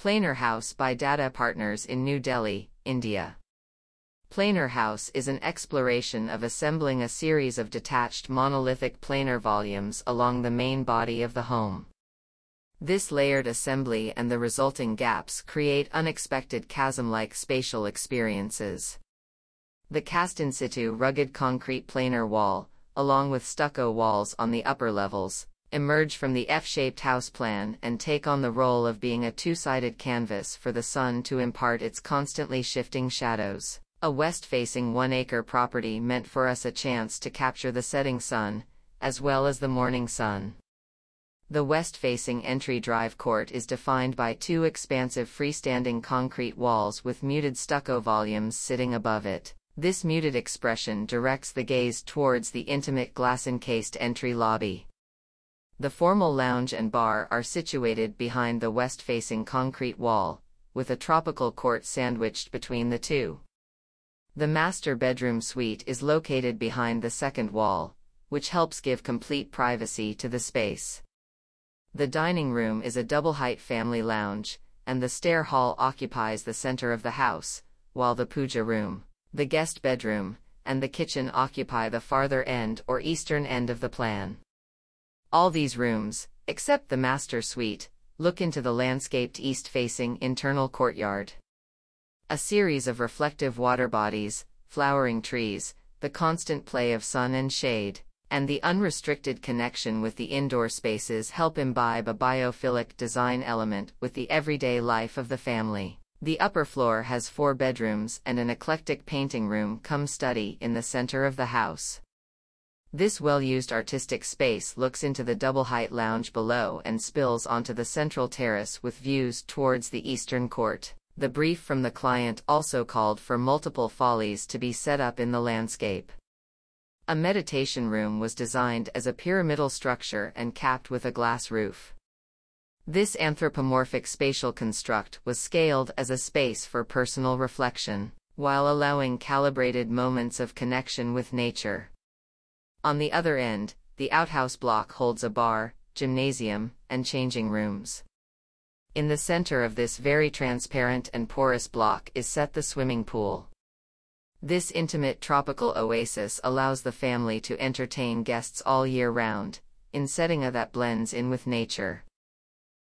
Planar House by DADA Partners in New Delhi, India. Planar house is an exploration of assembling a series of detached monolithic planar volumes along the main body of the home. This layered assembly and the resulting gaps create unexpected chasm-like spatial experiences. The cast-in-situ rugged concrete planar wall, along with stucco walls on the upper levels, emerge from the F-shaped house plan and take on the role of being a two-sided canvas for the sun to impart its constantly shifting shadows. A west-facing one-acre property meant for us a chance to capture the setting sun, as well as the morning sun. The west-facing entry drive court is defined by two expansive freestanding concrete walls with muted stucco volumes sitting above it. This muted expression directs the gaze towards the intimate glass-encased entry lobby. The formal lounge and bar are situated behind the west-facing concrete wall, with a tropical court sandwiched between the two. The master bedroom suite is located behind the second wall, which helps give complete privacy to the space. The dining room is a double-height family lounge, and the stair hall occupies the center of the house, while the puja room, the guest bedroom, and the kitchen occupy the farther end or eastern end of the plan. All these rooms, except the master suite, look into the landscaped east-facing internal courtyard. A series of reflective water bodies, flowering trees, the constant play of sun and shade, and the unrestricted connection with the indoor spaces help imbibe a biophilic design element with the everyday life of the family. The upper floor has 4 bedrooms and an eclectic painting room cum study in the center of the house. This well-used artistic space looks into the double-height lounge below and spills onto the central terrace with views towards the eastern court. The brief from the client also called for multiple follies to be set up in the landscape. A meditation room was designed as a pyramidal structure and capped with a glass roof. This anthropomorphic spatial construct was scaled as a space for personal reflection, while allowing calibrated moments of connection with nature. On the other end, the outhouse block holds a bar, gymnasium, and changing rooms. In the center of this very transparent and porous block is set the swimming pool. This intimate tropical oasis allows the family to entertain guests all year round, in setting that blends in with nature.